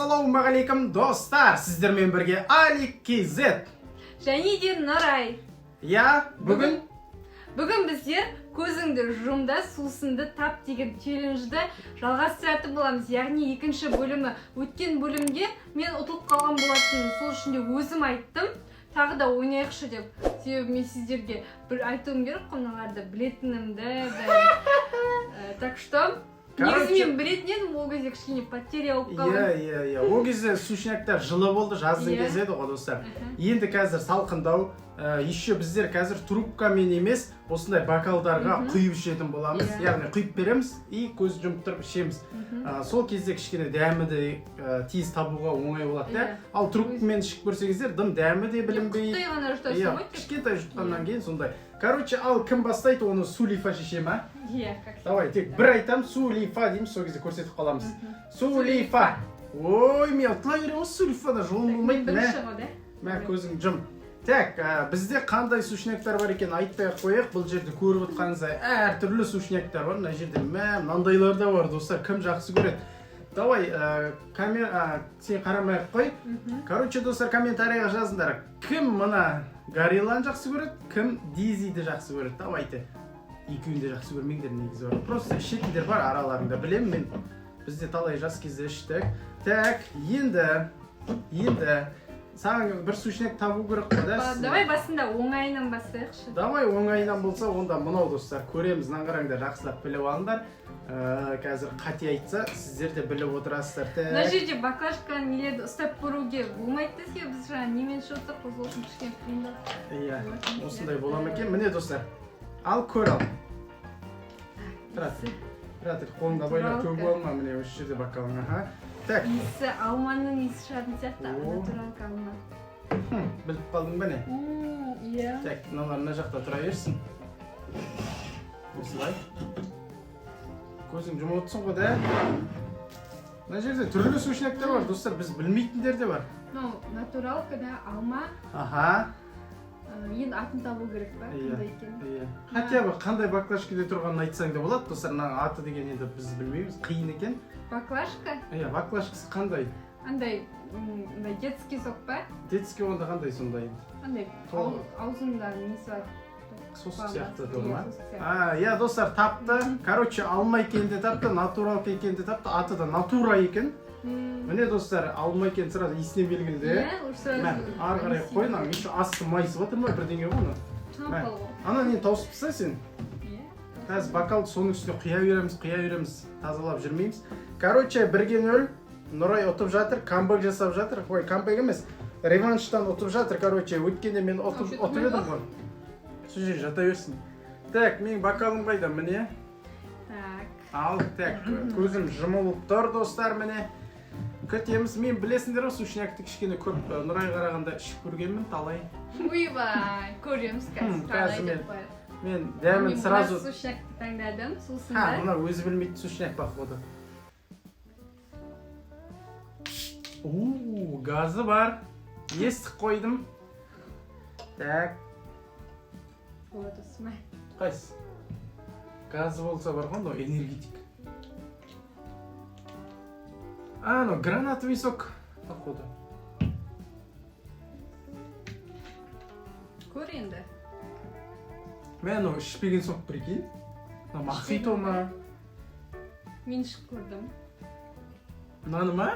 Ассалаумағалейкум достар, сіздермен бірге Алик KZ және де Нұрай. Бүгін біздер көзіңді жұмда сусынды тап деген челленджді жалғастыратын боламыз. Яғни екінші бөлімі. Өткен бөлімде мен ұтылып қалған болатынмын. Сол үшін де өзім айттым. Тағы да ойнайықшы деп. Себебі мен сіздерге бір айтуым керек, қоналарды білетінімді. Так что негізі мен білетін едім, ол кезде кішкене потеря болып қалды. Ол кезде сушняктар жылы болды, жаздың кезі еді ғой достар. Енді қазір салқындау. Еще біздер қазір трубкамен емес, осындай бокалдарға құйып ішетін боламыз. Яғни құйып береміз и көз жұмып тұрып ішеміз. Сол кезде кішкене дәмі тез табуға оңай болады да. Ал трубкамен ішіп көрсеңіздер, дым дәмі де білінбей. Құттай ғана жұтасың ғой. Кішкентай жұтқаннан кейін сондай. Короче, ал кім бастайды, оны Сулифа шеше ма? Давай, тек бір айтам, Сулифа дейміз, сол кезде көрсетіп қаламыз. Сулифа. Ой, мен ұтыла берем осы Сулифада, жолым болмайды. Мә, көзің жым. Так, бізде қандай сушняктар бар екен айтпай қояйық. Бұл жерде көріп отқаныңыздай әртүрлі сушняктар бар. Мына жерде мынандайлар да бар, достар. Кім жақсы көреді? Давай, сен қарамай қой. Короче, достар, комментарийға жазыңдар. Кім мына горилланы жақсы көреді, кім Дизиді жақсы көреді? Давайте. Екеуін де жақсы көрмеңдер негізі бар. Просто ішетіндер бар араларында, білемін мен. Бізде талай жас кезде іштік. Так, енді саған бір сушняк табу керек қой да. Давай басында оңайынан бастайықшы. Давай оңайынан болса, онда мынау достар, көреміз, наңғараңдар, жақсылап біліп алыңдар. Қазір қате айтса, сіздер де біліп отырасыздар. Мына жерде баклажканы нелерді ұстап көруге болмайды десе, біз жаңа немен шоттық, ол үшін кішкене қиындау. Иә, осындай бола ма екен? Міне достар, ал көр ал. Тұратыр, қолыңда байлап төгіп алма, міне осы жерде бакалың. Иісі алманың иісі шығатын сияқты, натуралка алма. Біліп қалдың ба не? Иә. Так, мыналар мына жақта тұра берсін. Осылай. Көзің жұмып отырсың ғой да? Мына жерде түрлі сушняктар бар, достар, біз білмейтіндер де бар. Натуралка да, алма. Енді атын табу керек ба? Қандай екен? Хотя бы қандай баклажкада тұрғанын айтсаң да болады, достар, аты деген енді біз білмейміз, қиын екен. Баклажка? Иә, баклажкасы қандай? Андай детский сок па? Детский онда қандай сондай? Андай аузында несі бар? Сосық сияқты тұр ма? Иә, достар, тапты. Короче, алма екен де тапты, натуралка екен де тапты, аты да натура екен. Міне достар, алма екен сразу иісінен белгілі де. Ары қарай қойын, еще асты майысы батыр ма бірдеңе ғой. Ана нені тауысып пыса сен? Қазір бокалды соның үстіне құя береміз, тазалап жүрмейміз. Короче, 1-0 Нұрай ұтып жатыр, камбэк жасап жатыр. Ой, камбэк емес, реванштан ұтып жатыр. Короче, өткенде мен ұтып едім ғой. Сол жер жата берсін. Так, мен бокалым қайда, міне. Ал, так, көзім жұмылып тұр, достар, міне. Көтеміз, мен білесіңдер ғой, сушнякты кішкене көп Нұрай қарағанда ішіп көргенмін, талай. Уйбай, көреміз қазір. Мен дәмін сразу... Мен сушнякты таңдадым, сусында. Мына өзі білмейді сушняк бақ болды. Газы бар. Естік қойдым. Так. Вот осымай. Қайсы? Газы болса бар ғой, энергетик. Гранатовый сок. Походу. Көр енді. Мен ішпеген сок прикинь. Мохито ма? Мен ішіп көрдім. Мынаны ма?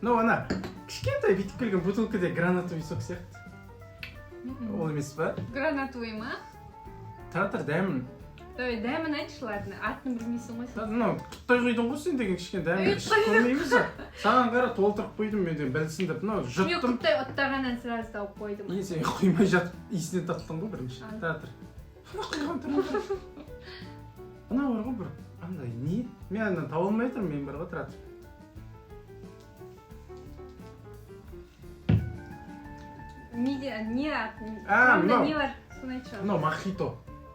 Ана, кішкентай бүйтіп келген бутылкада гранатовый сок сияқты. Ол емес па? Гранатовый ма? Тұратыр, дәмін. Дәмін айтшы, ладно, атын білмейсің ғой сен. Тұттай қойдың ғой сен деген кішкен дәмін ішіп көрмейміз. Саған қара толтырып қойдым мен білсін деп, жұттым. Мен құттай оттағаннан сразу тауып қойдым. Сен қоймай жатып иісінен таттың ғой бірінші. Тұратыр. Ана бар ғой бір, андай не? Мен андан тауып алмай тұрмын, мен бар ғой Тұратыр. Не атын? Құрамда не бар? Соны айтшы. Мохито.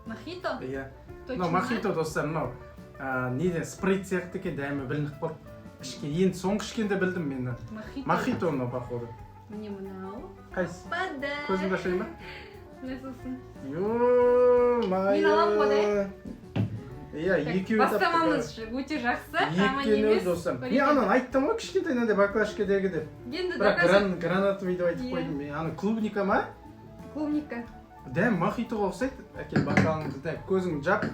Мохито? Иә. Мохито, достар, неден спрейт сияқты екен дәмі білініп қалды. Енді соңғы ішкенде білдім мен. Мохито походу. Міне мынау. Қайсы? Бады. Көзіңді ашайын ба? Насылсын? Ё-майы. Мен алам ғой да? Иә, екеуі бастамамыз өте жақсы, жаман Екеуі емес. досым. Мен анан айттым ғой кішкентай мынандай баклажкадегі деп. Енді Бірақ доказать. гранатовый деп айтып қойдым. Мен аны клубника ма? Клубника. Дәм мохитоға ұқсайды. Әкел бокалыңды да көзіңді жап.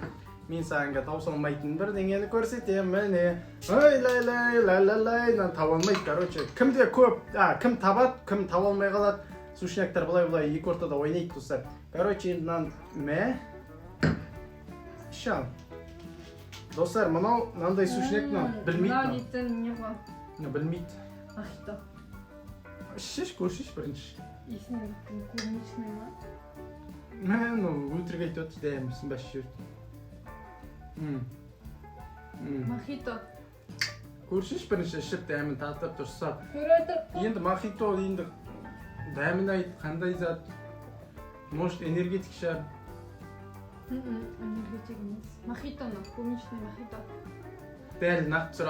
Мен саған таусылмайтын бірдеңені көрсетемін міне. Ой лай лай таба алмайды. Короче, кімде көп, кім табады, кім таба алмай қалады. Сушняктар былай екі ортада ойнайды достар. Короче, енді мынаны Шал. Достар, мынандай сушняк білмейді. Мынау дейтін не ғой? Білмейді. Мохито. Ішшеш, көршеш бірінші. Есіне клубничный ма? Өтірік айтып отыр, дәмесін бәс жүрді. Мохито. Көршеш бірінші ішіп дәмін татып тұрса. Көріп Енді мохито енді дәмін айт, қандай зат? Может, энергетик шығар. Энергетик емес. Мохитоны, клубничный мохито. Дәл нақты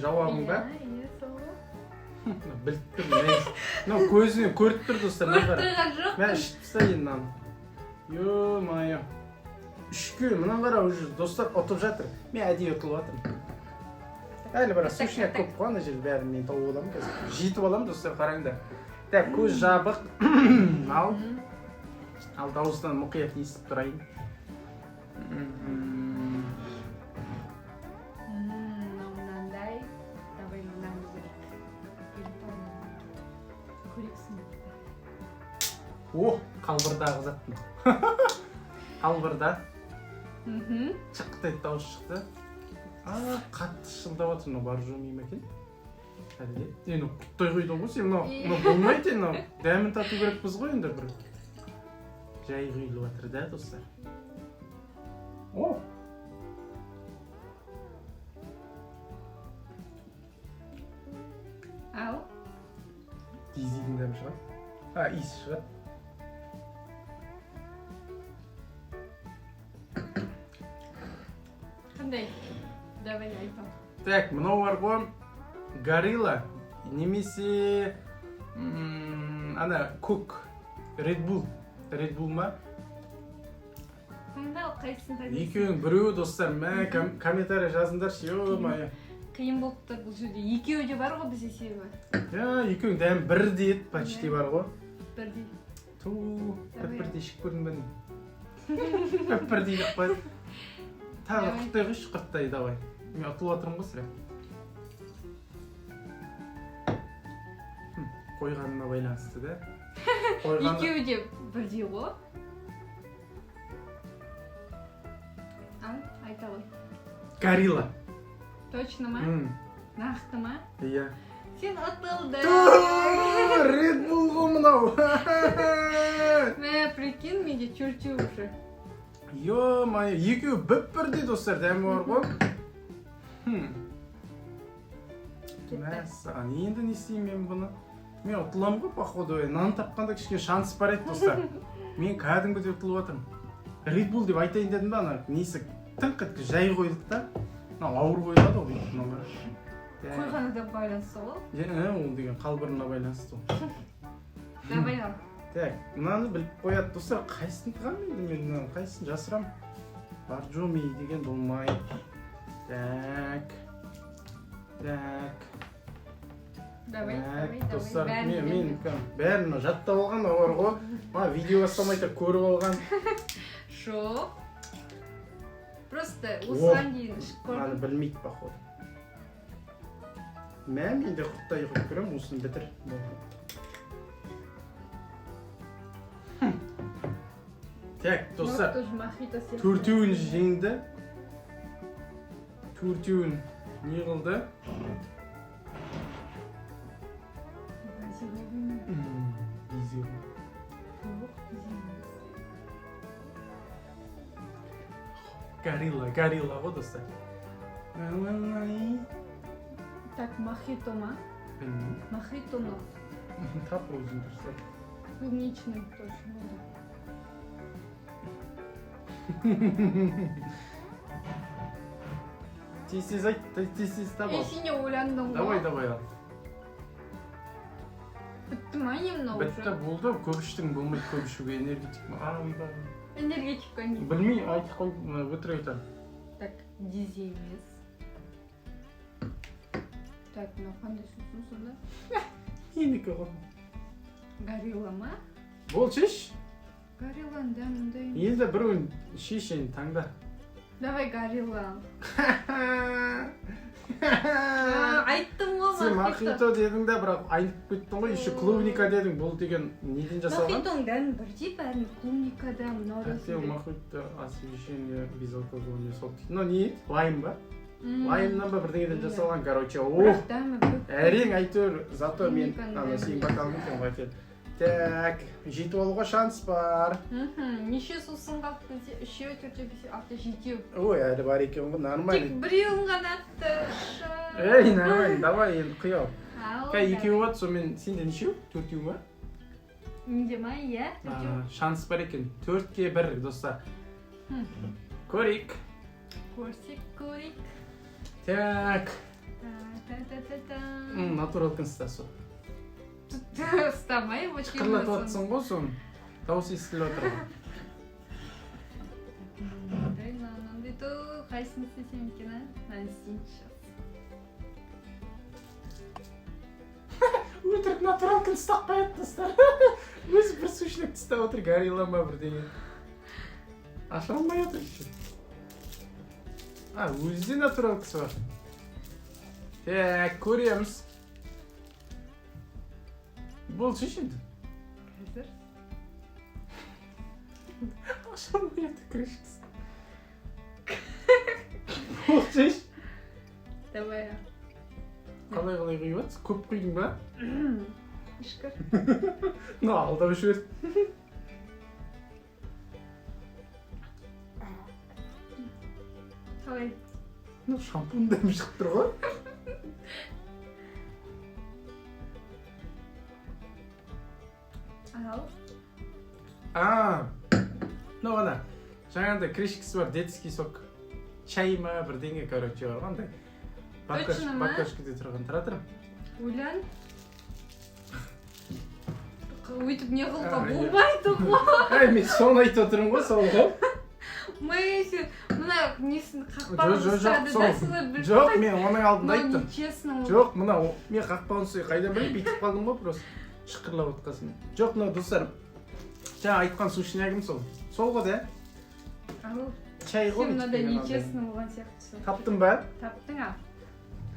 жауабың ба? Иә, сол. Біліп тұр, көзіне көріп тұр достар. Көріп тұрған жоқ. Мен ішіп тастайын мынаны. Ё-майо. Үшке, мына қара уже достар ұтып жатыр. Мен әдейі ұтылып жатырмын. Әлі бірақ сушняк көп қой, ана жерде бәрін мен тауып аламын қазір. Жетіп аламын достар, қараңдар. Так, көз жабық. Ал дауыстан мұқият естіп тұрайын. Мынандай. Давай мынаны көрексің. О, қалбырдағы заттың. Қалбырда. Шықты дауыс шықты. Қатты шылдап жатыр, бар жумейм екен. Әлде. Енді құттай қойдың ғой сен, болмайды енді. Дәмін тату керекпіз ғой енді бір. Жай құйылып жатыр да достар. О! Ал? Дизидің дәмі шығады. Иісі шығады. Қандай? Давай айтам. Так, мынау бар ғой, горилла, немесе ана көк, Red Bull ма? Қандай қайсысын таңдайсың? Екеуінің біреуі достар, комментарий жазыңдаршы, ё-майо. Қиын болып тұр бұл жерде. Екеуі де бар ғой бізде себебі. Екеуінің дәмі бірдей еді, почти бар ғой. Бірдей. Бірдей ішіп көрдің бәні. Бірдей деп қойды. Тағы құрттай қойшы, құрттай, давай. Мен ұтылып отырмын ғой сірә. Қойғанына байланысты да. Екеуі де бірдей ғой. Айта ғой. Горилла. Точно ма? Нақты ма? Иә. Сен ұтылды. Red Bull ғой мынау. Мә, прикинь, менде чөртеу уже. Ё-майо, екеуі бірдей достар, дәмі бар ғой. Мәссаған, енді не істеймін мен бұны? Мен ұтылам ғой, походу, нан тапқанда кішкене шанс бар еді достар. Мен кәдімгідей ұтылып жатырмын. Red Bull деп айтайын дедім ба, несі тыңқ еткі жай қойдық та. Ауыр қойылады ғой бұны. Қойғаны да байланысты ғой? Ол деген қалбырына байланысты ғой. Давай ал. Так, мынаны біліп қояды достар, қайсысын тығам енді мен, қайсысын жасырам. Баржоми деген болмай. Так. Достар, мен бәрін жаттап алған бар ғой. Видео бастамай тұрып көріп алған. Жоқ. Просто осыған дейін ішіп көрдім. Маны білмейді походу. Мен де құттай қойып көрем, осыны бітір. Так, достар, төртеуін жеңді. Төртеуін не қылды? Горилла ғой достар. Так, мохито ма? Білмеймін. Мохито ма? Тап өзің тұрса. Клубничный точно. Тез айт, тез таб ал. Есіне ойландым ғой. Давай ал. Бітті ма не мынау уже? Бітті болды, көп іштің болмайды, көп ішуге энергетик ма? Энергетика не? Білмей, айтып қой, өтірік айтар. Так, дизи емес. Так, мынау қандай сусын сонда? Менікі ғой. Горилла ма? Бол шеш. Горилланың дәмінде емес. Енді біреуін шешен таңда. Давай горилла. Айттым ғой Сен мохито дедің да, бірақ айнып кеттің ғой. Еще клубника дедің. Бұл деген неден жасалған? Мохитоның дәмі бірдей, бәрін клубника дәмі, Коктейль наурыз. мохито освещение безалкогольный сок. Ну не, лайм ба? Лаймнан ба бірдеңеден жасалған, короче. Ох, Дәмі бүк. әрең әйтеуір, зато мен Клубниканың сенің дәмі. бокалың екен ғой әкел. Так, жетіп алуға шанс бар. Неше сусын қалды бізде? 3, 4, 5, 6, 7. Ой, әлі бар екен ғой, Тек нормально. біреуін ғана атты. Ей, нормально, давай енді құял. Ал, Кәй, екеуі бат, сонымен сенде нешеу? Төртеу ма? Менде ма, иә? Шанс бар екен. 4-ке 1, достар. Көрейік. Көрсек. Так. Та-та-та-та. Натурал констасу. Ұстамай, өшкен Шықырлатып атсың ғой соны. Дауыс естіліп отыр. Мынандай тұр, қайсыны істесем екен, а? Мынаны істейінші. Өтірік натурал констақ қояды, достар. Өзі бір сушілік тістап отыр, горилла ма бірдеңе. Аша алмай отыр еще. Өзі натурал кісі бар. Так, көреміз. Бол шеш енді. Қазір. Аша алмай отыр, күрешкісі. Бол шеш. Давай. Қалай құйып атсың? Көп құйдың ба? Ішкір. Алдап жібер. Қалай? Шампунь дәмі шығып тұр ғой. Ал. Ана, жаңағындай крышкасы бар, детский сок. Чай ма, бірдеңе, короче, бар қандай. Точно ма? Бакашкеде тұрған, тұра тұрым. Ойлан. Өйтіп не қылға болмайды ғой. Мен соны айтып отырмын ғой, сол ғой. Мына несін қақпағын ұстады да солай біліп. Жоқ, мен оның алдында айттым. Нечестно. Жоқ, мына мен қақпағын ұстай қайдан біліп, бүйтіп қалдым ғой, просто шықырлап отқасын. Жоқ, мына достар, жаңа айтқан сушинягым сол. Сол ғой да? Чай ғой. Сен мынада нечестно болған сияқтысың. Таптың ба? Таптың, а?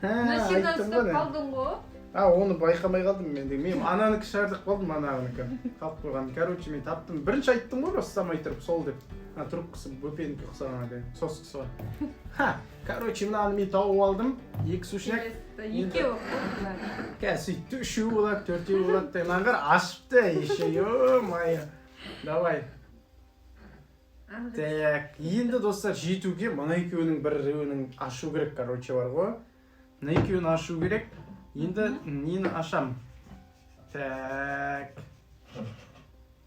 Сен Айттым ұстап ғой. қалдың ғой. Оны байқамай қалдым мен де. Мен ананыкі шардық қалдым, анағыныкі. Қалып қойған. Короче, мен таптым. Бірінші айттым ғой, ұстамай тұрып, сол деп. Трубкасы бөпенікі ұқсаған әді. Соскысы бар. Короче, мынаны мен тауып алдым. 2 сушняк. Екеу болды. Сөйтті, 3 болады, 4 болады. Мынағар ашыпты, еще, ё-майы. Давай. Так, енді достар жетуге мына екеуінің біреуінің ашу керек, короче, бар ғой. Мына екеуін ашу керек. Енді нені ашам? Так.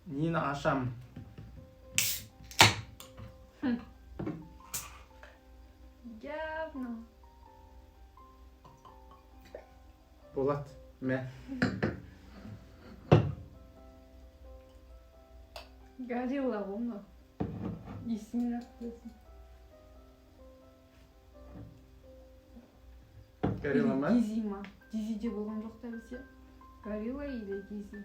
Нені ашам? Явно. Болады. Мә. Горилла ғой мынау. Есімін ақтысын. Горилла ма? Дизи ма? Дизиде болған жоқ та бізде. Горилла или дизи?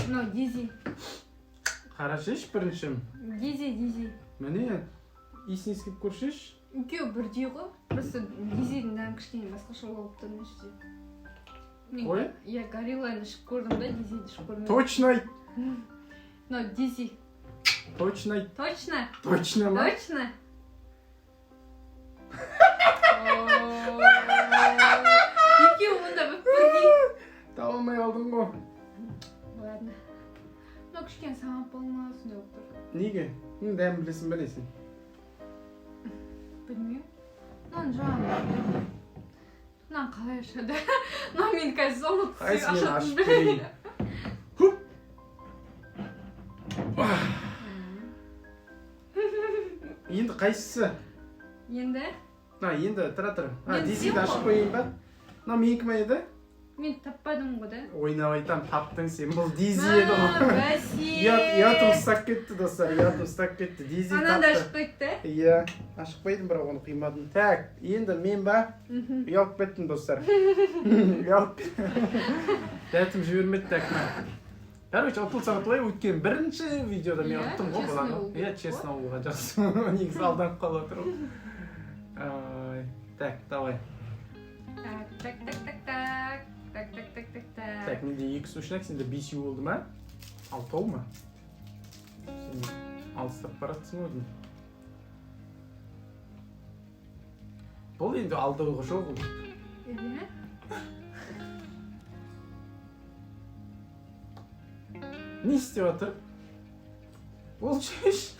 Мынау дизи. Қарашеш біріншім. Дизи. Міне, есін ескіп көршеш. Екеуі бірдей ғой. Просто дизидің дәмі кішкене басқаша болып тұр мына жерде. Ой? Иә, горилланы ішіп көрдім да, дизиді ішіп көрдім. Точно айт. Мынау дизи. Точно айт. Точно? Точно ма? Точно? Екеуі мұнда бірдей. Таба алмай алдым ғой. Ладно. Мынау кішкене самап болмасын деп тұр. Неге? Дәмін білесің білесің. Білмеймін. Мынаны жаңағы. Мынаны қалай ашады? Мынау мен қазір ұмытып Қайсы мен ашып білмеймін. көрейін. Хуп! Енді қайсысы? Енді? Енді тұра тұр. Мен Дизиді сен ашып ғой. қойайын ба? Менікі ма еді? мен таппадым ғой да. Ойнап айтам, таптың сен. Бұл Дизи еді ғой. Бәсе. Ұятым ұстап кетті, достар. Ұятым ұстап кетті. Дизи тапты. Ананда ашып кетті. Иә, ашықпайдым, бірақ оны қимадым. Так, енді мен ба? Ұялып кеттім, достар. Ұялып кеттім. Дәтім жібермеді, так, короче, ұтылсаң ұтылай, өткен бірінші видеода мен ұттым ғой баланы. Иә, честно болған жақсы. Негізі алданып қалып отырмын. Так, давай. Так. Так, менде 2 сушнак, сенде 5 болды ма? 6 ма? Сен алыстап баратсың өзің. Бұл енді алдығы жоқ ол. Не істеп жатыр? Ол шеш.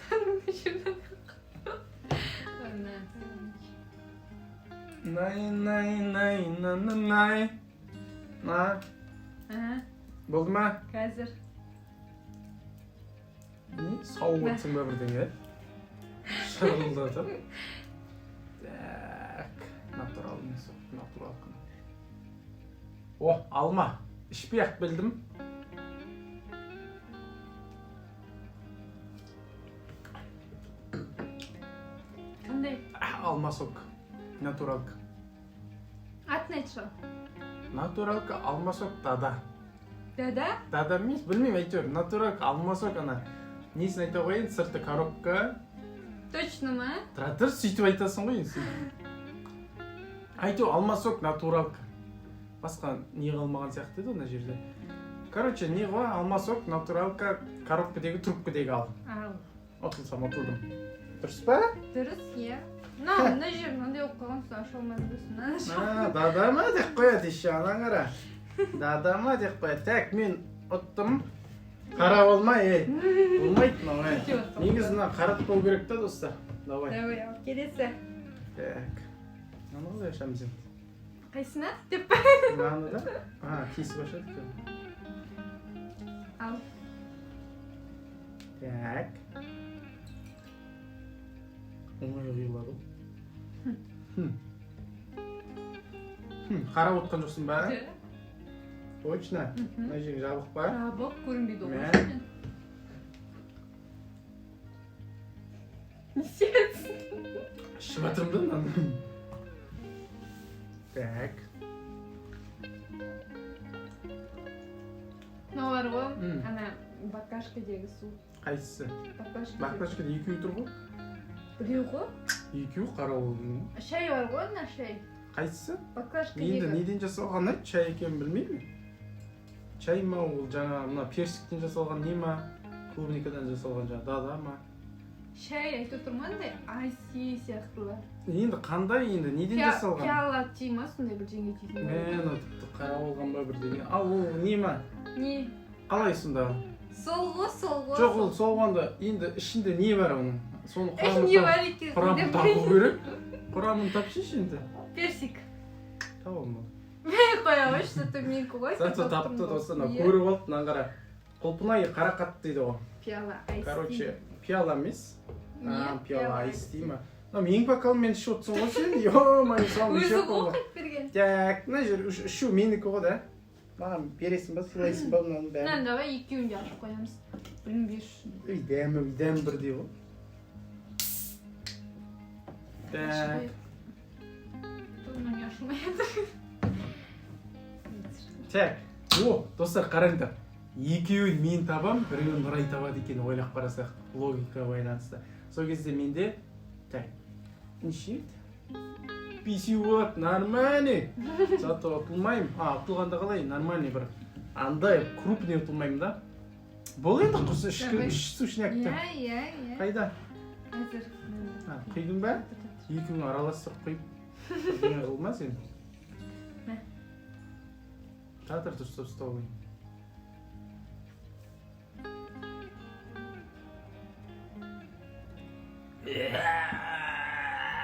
Най. На. Болды ма? Қазір. Не? Сауып отырсың ба бірдеңе? Шырылдатып. Так. Натурал емес. Натурал. О, алма. Ішпей-ақ білдім. Қандай? Алма сок. Натуралка. Атын айтшы. Натуралка, алма сок, дада. Дада? Дада емес, білмеймін әйтеуір. Натуралка, алма сок, ана. Несін айта қойын, сырты коробка. Точно ма? Тұр, сөйтіп айтасың ғой енді. Әйтеуір, алма сок, натуралка. Басқа не қалмаған сияқты еді ona жерде. Короче, не ғой, алма сок, натуралка, коробкадегі трубкадегі ал. Ал. Отылсам, отылдым. Дұрыс па? Дұрыс, иә. Мына жер мынандай болып қалған соң аша алмадым. Дада ма деп қояды еще, ана қара. Дада ма деп қояды. Так, мен ұттым. Қара болмай, болмайды мынау. Негізі қарат болу керек та, достар. Давай. Давай, ал келесі. Так. Мынаны қалай ашамыз енді? Қайсына? Деп. Мынаны да? Кесіп ашады екен. Ал. Так. Оңай құйылады. Қарап отқан жоқсын ба? Точно? Мына жерің жабық па? Жабық, көрінбейді ғой. Не істейсің? Ішіп жатырмын да мынаны. Так. Мынау бар ғой, ана баклажкадегі су. Қайсысы? Баклажкада екеуі тұр ғой? Біреу ғой? Екеуі қарауылдың. Шай бар ғой, мына шай. Қайсысы? Баклажкадегі. Енді неден жасалған еді? Шай екенін білмеймін. Шай ма ол жаңа мына персиктен жасалған не ма? Клубникадан жасалған жаңа дада ма? Шай айтып тұрмандай, айси сияқтылар. Енді қандай енді? Неден жасалған? Пиала ти ма, сондай бір жеңге тиетін. Мен тіпті қарауылған ба бірдеңе. Ал ол не ма? Не? Қалай сонда? Сол ғой. Жоқ, ол солғанда енді ішінде не бар оның? Соны не бар екен? құрамын табу керек. Құрамын тапшыш енді. Персик. Таба алмады. Мен қоя қойшы, зато менікі ғой. Зато тапты достар, көріп алып, мынаны қара. Құлпынай қарақат дейді ғой. Пиала айс. Короче, пиала емес. Пиала айс дей ма? Менің бокалмен ішіп отырсың ғой сен? Ё-май, соны өзі ғой қайтып берген. Так, мына жер ішу менікі ғой да. Маған бересің ба, сыйлайсың ба мынаның бәрін? Мынаны давай екеуін де ашып қоямыз. Білінбей үшін. Дәмі бірдей ғой. Так. Тұғынан ашылмайды. Так, достар қараңдар. Екеуін мен табам, біреуін Нұрай табады екен ойлап қарасақ, логика байланысты. Сол кезде менде, так, неше еді? 5 болады, нормальный. Зато ұтылмайым. Ұтылғанда қалай, нормальный бір. Андай, крупный ұтылмайым да. Бұл енді құсы үш сушнякты. Иә. Қайда? Әзір. Құйдың ба? Екеуін араластырып қойып. Бірдеңе қылма сен. Жатыр дұрыстап ұстау қойын.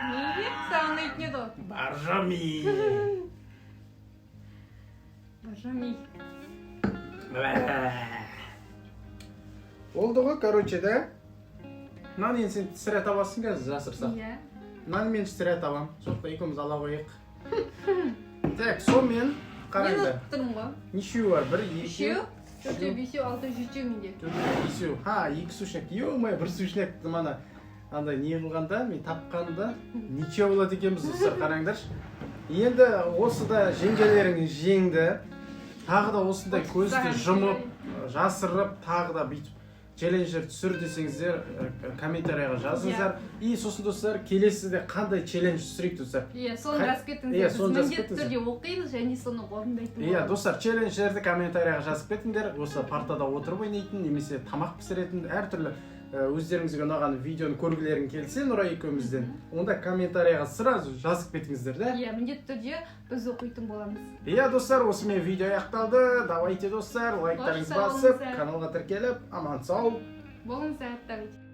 Неге? Саған ұнайтын еді ғой? Баржами. Болды ғой, короче, да? Мынаны енді сен сірә табасың қазір жасырса. Иә. Мынаны мен сірә табам. Соқта екеуміз ала қойық. Так, сонымен мен қараңдар. ұтып тұрмын ғой. Нешеу бар? 1, 2, Үшеу, төртеу, бесеу, алтау, жетеу менде. 4, 5. Ха, 2 сушняк. Ё-моё, 1 сушняк мана андай не қылғанда, мен тапқанда нечеу болады екенбіз достар, қараңдаршы. Енді осыда жеңгелеріңіз жеңді. Тағы да осындай көзді жұмып, жасырып, тағы да бүйтіп челленджер түсір десеңіздер, комментарияға жазыңыздар. И сосын достар, келесіде қандай челлендж түсірейік достар. Иә, соны жазып кетіңіздер. Біз міндетті түрде оқимыз және соны орындайтын боламыз. Иә, достар, челленджерді комментарияға жазып кетіңдер. Осы партада отырып ойнайтын, немесе тамақ пісіретін, әртүрлі өздеріңізге ұнаған видеоны көргілерің келсе, Нұрай екеумізден, онда комментарияға сразу жазып кетіңіздер, да? Иә, міндетті түрде біз оқитын боламыз. Иә, достар, осымен видео аяқталды. Давайте, достар, лайктарыңызды басып, каналға тіркеліп, аман сау Болыңыздар, давайте.